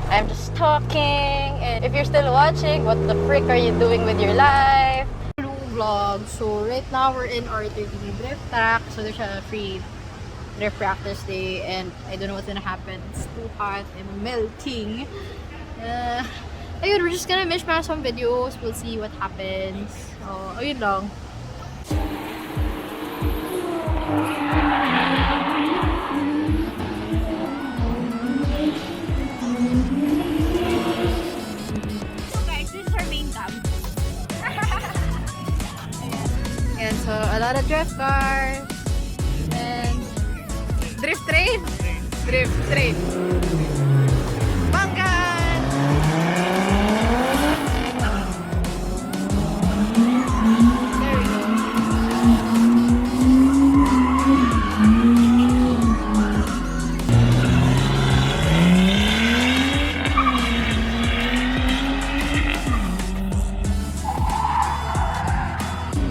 I'm just talking, and if you're still watching, what the frick are you doing with your life? Vlog. So right now we're in R33 drift track, so there's a free drift practice day, and I don't know what's gonna happen. It's too hot and melting. Ayun, we're just gonna mishmash some videos. We'll see what happens. So, ayun lang. So guys, this is our main dam. And so, a lot of drift cars. And drift train. Drift train. Banggan! There we go.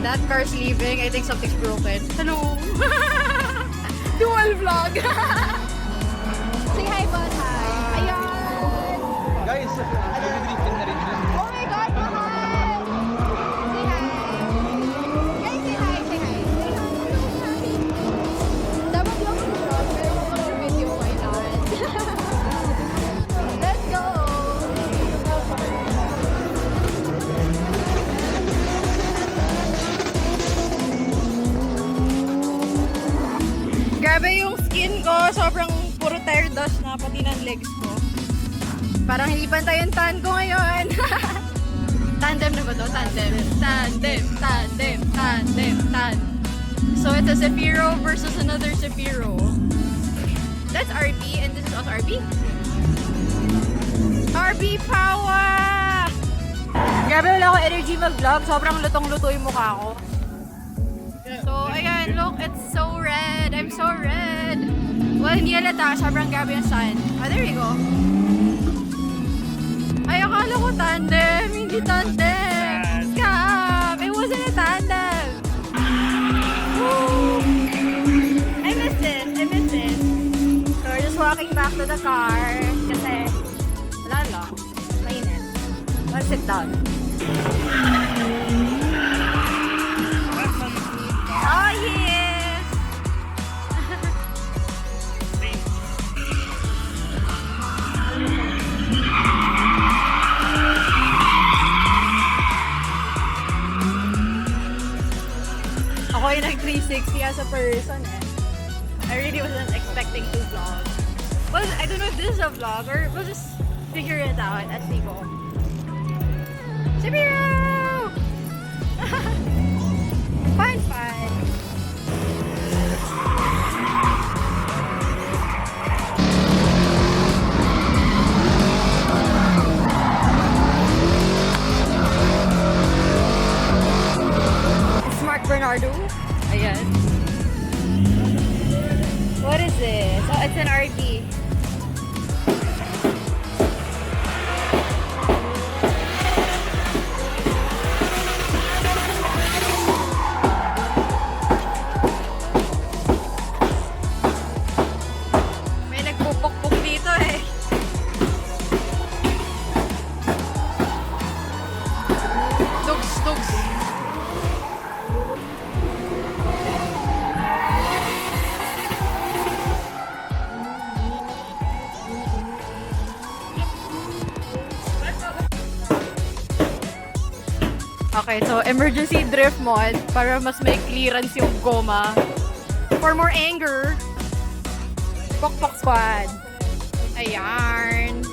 That car's leaving. I think something's broken. Hello! Dual vlog! Say hi, Bartype! Ayan! Guys, nag-drifting na rin yun. Oh my God, mahal! Say hi! Guys, say hi! Say hi! Say hi! Dapat lang ako vlog, pero kung mag-video, why not? Let's go! Grabe yung skin ko, sobrang puro tire dust na, pati ng legs ko. Parang hindi pantay yung tan ko ngayon. Tandem na ba to? Tandem. Tandem. Tandem. Tandem. Tandem. So it's a Cefiro versus another Cefiro. That's RB and this is also RB. RB power! Grabe wala ako energy mag-vlog. Sobrang lutong-luto yung mukha ko. So, ayan, look, it's so red. I'm so red. Well, hindi halata. Sobrang grabe yung sun. Oh, there we go. Ay, akala ko tandem. Hindi tandem. Scam! It wasn't a tandem. Woo! I miss it. I miss it. So, we're just walking back to the car. Kasi, wala lang. Mainit. Let's sit down. Oh, yes! Ako yung nag-360 as a person eh. I really wasn't expecting to vlog. Well, I don't know if this is a vlog or we'll just figure it out as we go. Cefiro! Fun, fun. Smart Bernardo. Ayan. What is this? Oh, it's an RV. Okay, so emergency drift mode para mas may clearance yung goma. For more anger, Pokpok Squad. Ayan.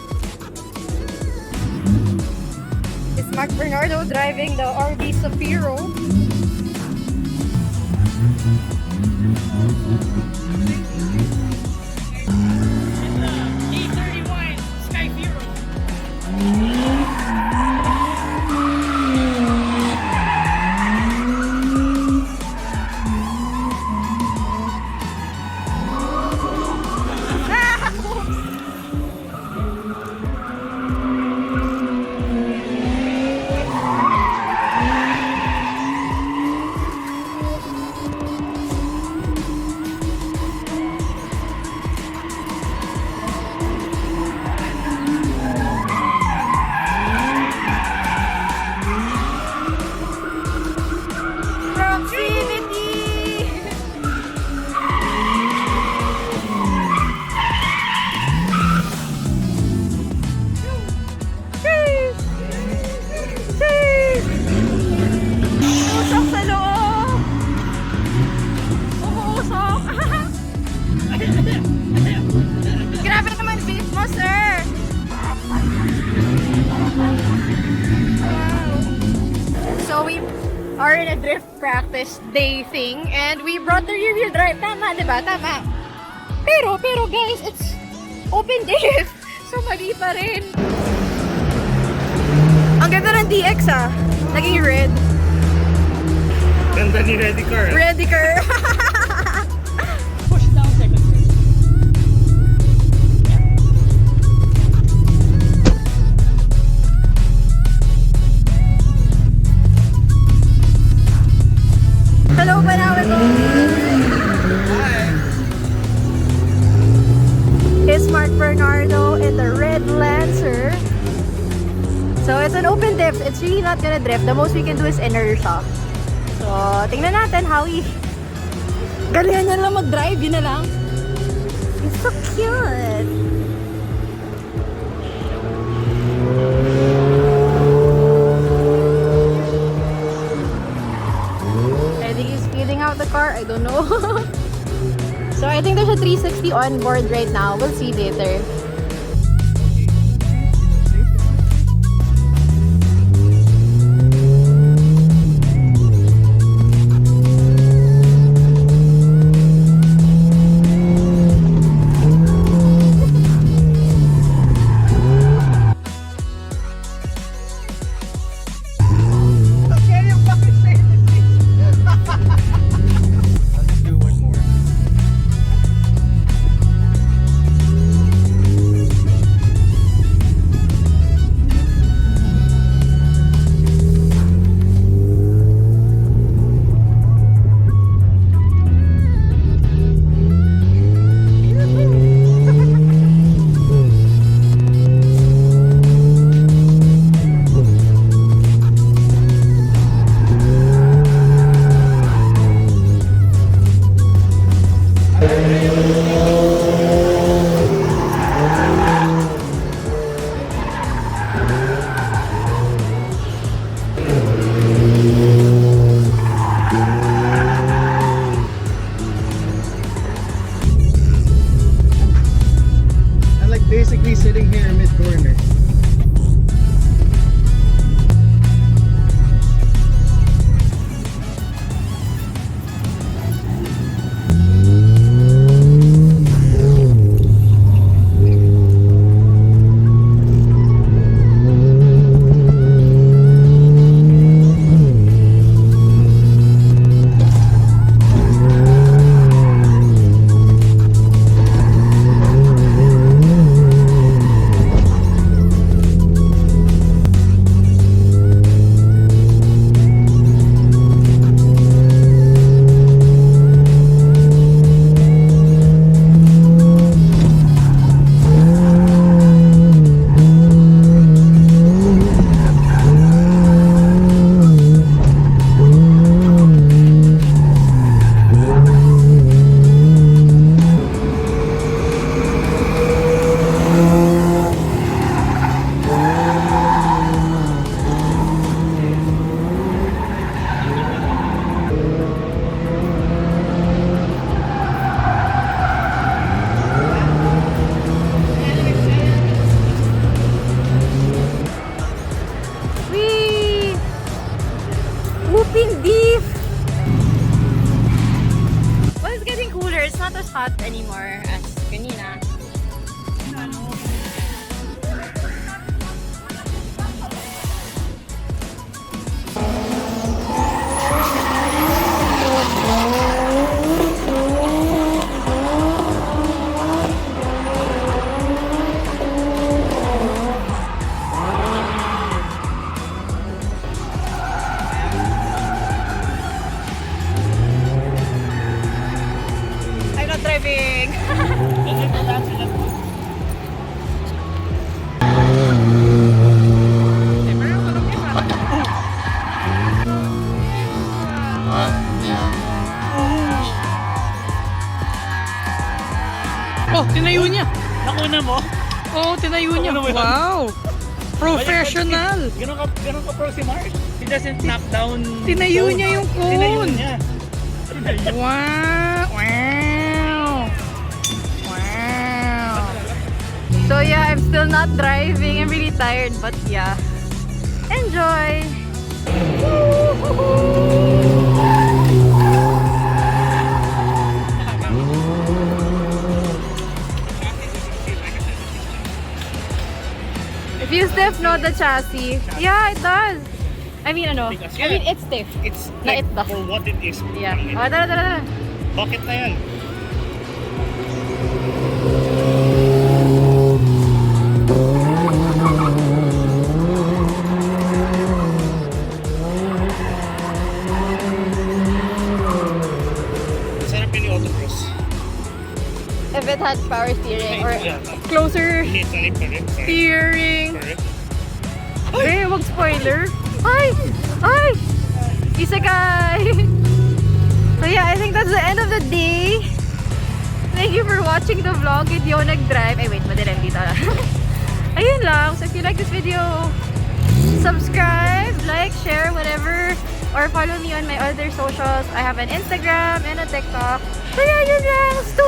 It's Mark Bernardo driving the RB Cefiro. E31 Skyfiro. are in a drift practice day thing and we brought the rear wheel drive. Tama, diba? Tama. Pero guys, it's open diff. So, mali pa rin. Ang ganda ng DX naging red. Ganda ni Ready Car. Ready car. Push down second gear. Hello, Bernardo. Hi. It's Mark Bernardo in the red Lancer. So, it's an open diff. It's really not gonna drift. The most we can do is inner shock. So, tingnan natin how galingan niya lang mag-drive. Yun na lang. It's so cute. I think he's speeding out the car. I don't know. So, I think there's a 360 on board right now. We'll see later. Basically sitting here mid-corner. hot anymore as kanina. I'm not driving. Oh, tinayo niya. Nakuna mo? Oh, tinayo niya. Nakuna mo yun? Wow. Professional. Ganun ka pro si Mark. He doesn't knock down. Tinayo cone. niya yung cone. Tinayo niya. Wow. Wow. Wow. So yeah, I'm still not driving. I'm really tired, but yeah. Enjoy! Woo-hoo-hoo! Feels stiff, no, the chassis. Yeah, it does. I mean, ano? Because, I mean, it's stiff. It's Na like it does. for what it is. Yeah. Oh, tara. Bakit na yan? Sarap yun yung autocross. If it had power steering or Yeah. closer Correct. steering. Correct. Hey, wag spoiler. Ay! Isekai! So yeah, I think that's the end of the day. Thank you for watching the vlog. Hindi ako nag-drive. Ay, wait, madilim dito. Ayun lang. So if you like this video, subscribe, like, share, whatever. Or follow me on my other socials. I have an Instagram and a TikTok. So yeah, yun lang. Stu.